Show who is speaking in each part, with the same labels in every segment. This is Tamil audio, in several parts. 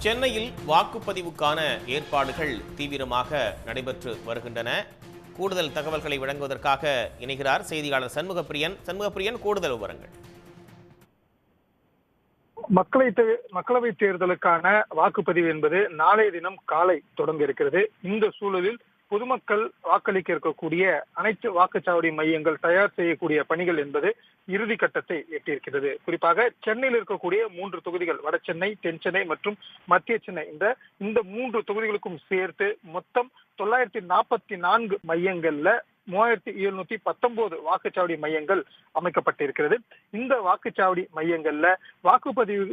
Speaker 1: சென்னையில் வாக்குப்பதிவுக்கான ஏற்பாடுகள் தீவிரமாக நடைபெற்று வருகின்றன. கூடுதல் தகவல்களை வழங்குவதற்காக இணைகிறார் செய்தியாளர் சண்முகப்பிரியன். கூடுதல் விவரங்கள்.
Speaker 2: மக்களவைத் தேர்தலுக்கான வாக்குப்பதிவு என்பது நாளைய தினம் காலை தொடங்க இருக்கிறது. இந்த சூழலில் பொதுமக்கள் வாக்களிக்க இருக்கக்கூடிய அனைத்து வாக்குச்சாவடி மையங்கள் தயார் செய்யக்கூடிய பணிகள் என்பது இறுதி கட்டத்தை எட்டியிருக்கிறது. குறிப்பாக சென்னையில் இருக்கக்கூடிய 3 தொகுதிகள், வட சென்னை, தென் சென்னை மற்றும் மத்திய சென்னை, இந்த 3 தொகுதிகளுக்கும் சேர்த்து மொத்தம் 944 மையங்கள்ல 3719 வாக்குச்சாவடி மையங்கள் அமைக்கப்பட்டிருக்கிறது. இந்த வாக்குச்சாவடி மையங்கள்ல வாக்குப்பதிவு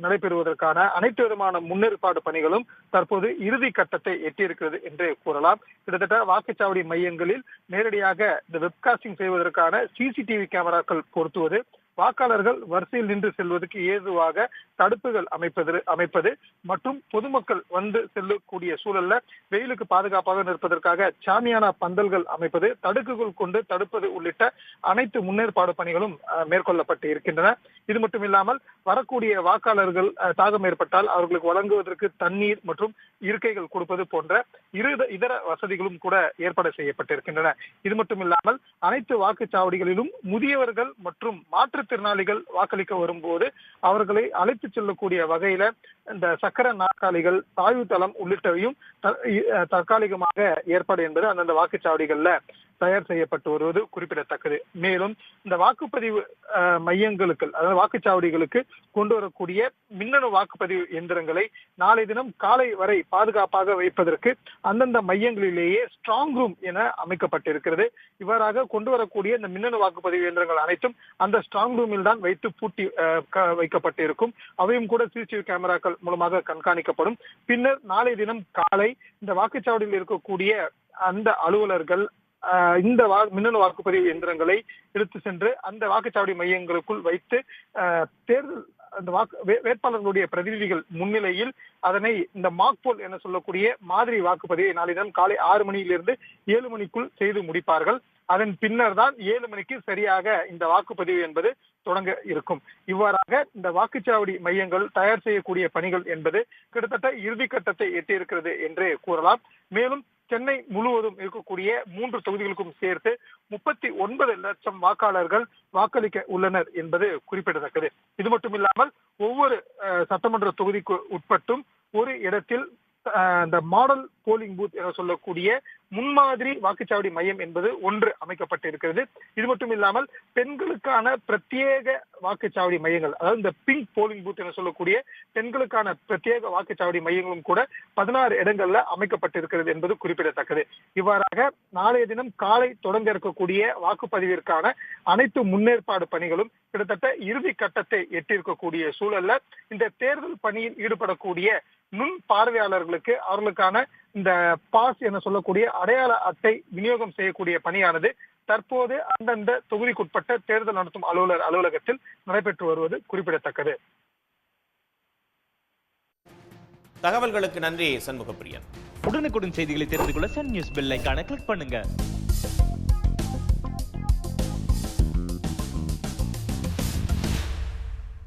Speaker 2: நடைபெறுவதற்கான அனைத்து விதமான முன்னேற்பாடு பணிகளும் தற்போது இறுதி கட்டத்தை எட்டியிருக்கிறது என்று கூறலாம். கிட்டத்தட்ட வாக்குச்சாவடி மையங்களில் நேரடியாக இந்த வெப்காஸ்டிங் செய்வதற்கான சிசிடிவி கேமராக்கள் பொருத்துவது, வாக்காளர்கள் வரிசையில் நின்று செல்வதற்கு ஏதுவாக தடுப்புகள் அமைப்பது மற்றும் பொதுமக்கள் வந்து செல்லக்கூடிய சூழல்ல வெயிலுக்கு பாதுகாப்பாக நிற்பதற்காக சாமியானா பந்தல்கள் அமைப்பது, தடுக்குகள் கொண்டு தடுப்பது உள்ளிட்ட அனைத்து முன்னேற்பாடு பணிகளும் மேற்கொள்ளப்பட்டு இருக்கின்றன. இது மட்டும் இல்லாமல் வரக்கூடிய வாக்காளர்கள் தாகம் ஏற்பட்டால் அவர்களுக்கு வழங்குவதற்கு தண்ணீர் மற்றும் இருக்கைகள் கொடுப்பது போன்ற இதர வசதிகளும் கூட ஏற்பாடு செய்யப்பட்டிருக்கின்றன. இது மட்டும் இல்லாமல் அனைத்து வாக்குச்சாவடிகளிலும் முதியவர்கள் மற்றும் மாற்றுத்திறனாளிகள் வாக்களிக்க வரும்போது அவர்களை அழைத்து செல்லக்கூடிய வகையில இந்த சக்கர நாற்காலிகள், தாய்வு தளம் உள்ளிட்டவையும் தற்காலிகமாக ஏற்பாடு என்பது அந்தந்த வாக்குச்சாவடிகள்ல தயார் செய்யப்பட்டு வருவது குறிப்பிடத்தக்கது. மேலும் இந்த வாக்குப்பதிவு மையங்களுக்கு, அதாவது வாக்குச்சாவடிகளுக்கு கொண்டு வரக்கூடிய மின்னணு வாக்குப்பதிவு இயந்திரங்களை நாளை தினம் காலை வரை பாதுகாப்பாக வைப்பதற்கு அந்தந்த மையங்களிலேயே ஸ்ட்ராங் ரூம் என அமைக்கப்பட்டிருக்கிறது. இவ்வாறாக கொண்டு வரக்கூடிய இந்த மின்னணு வாக்குப்பதிவு இயந்திரங்கள் அனைத்தும் அந்த ஸ்ட்ராங் ரூமில் தான் வைத்து பூட்டி வைக்கப்பட்டிருக்கும். அவையும் கூட சிசிடிவி கேமராக்கள் மூலமாக கண்காணிக்கப்படும். பின்னர் நாளை தினம் காலை இந்த வாக்குச்சாவடியில் இருக்கக்கூடிய அந்த அலுவலர்கள் இந்த மின்னணு வாக்குப்பதிவு இயந்திரங்களை எடுத்து சென்று அந்த வாக்குச்சாவடி மையங்களுக்குள் வைத்து தேர்தல் அந்த வேட்பாளர்களுடைய பிரதிநிதிகள் முன்னிலையில் அதனை இந்த மாக் போல் என சொல்லக்கூடிய மாதிரி வாக்குப்பதிவை நாளை தினம் காலை 6 மணியிலிருந்து 7 மணிக்குள் செய்து முடிப்பார்கள். அதன் பின்னர் தான் 7 மணிக்கு சரியாக இந்த வாக்குப்பதிவு என்பது தொடங்க இருக்கும். இவ்வாறாக இந்த வாக்குச்சாவடி மையங்கள் தயார் செய்யக்கூடிய பணிகள் என்பது கிட்டத்தட்ட இறுதி கட்டத்தை எட்டியிருக்கிறது என்றே கூறலாம். மேலும் சென்னை முழுவதும் இருக்கக்கூடிய 3 தொகுதிகளுக்கும் சேர்த்து 39 லட்சம் வாக்காளர்கள் வாக்களிக்க உள்ளனர் என்பது குறிப்பிடத்தக்கது. இது மட்டும் இல்லாமல் ஒவ்வொரு சட்டமன்ற தொகுதிக்கு உட்பட்டும் ஒரு இடத்தில் இந்த மாடல் போலிங் பூத் என சொல்லக்கூடிய முன்மாதிரி வாக்குச்சாவடி மையம் என்பது ஒன்று அமைக்கப்பட்டிருக்கிறது. இது மட்டும் இல்லாமல் பெண்களுக்கான பிரத்யேக வாக்குச்சாவடி மையங்கள், அதாவது இந்த பிங்க் போலிங் பூத் என சொல்லக்கூடிய பெண்களுக்கான பிரத்யேக வாக்குச்சாவடி மையங்களும் கூட 16 இடங்கள்ல அமைக்கப்பட்டிருக்கிறது என்பது குறிப்பிடத்தக்கது. இவ்வாறாக நாளைய தினம் காலை தொடங்க இருக்கக்கூடிய வாக்குப்பதிவிற்கான அனைத்து முன்னேற்பாடு பணிகளும் கிட்டத்தட்ட இறுதி கட்டத்தை எட்டியிருக்கக்கூடிய சூழல்ல இந்த தேர்தல் பணியில் ஈடுபடக்கூடிய நுண் பார்வையாளர்களுக்கு அவர்களுக்கான இந்த பாஸ் என சொல்லக்கூடிய அடையாள அட்டை விநியோகம் செய்யக்கூடிய பணியானது தற்போது அந்தந்த தொகுதிக்குட்பட்ட தேர்தல் நடத்தும் அலுவலகத்தில் நடைபெற்று வருவது குறிப்பிடத்தக்கது.
Speaker 1: தகவல்களுக்கு நன்றி சண்முகப்பிரியன்.
Speaker 3: உடனுக்குடன் செய்திகளை தெரிந்து கொள்ள சன் நியூஸ் பெல் ஐகானை கிளிக் பண்ணுங்க.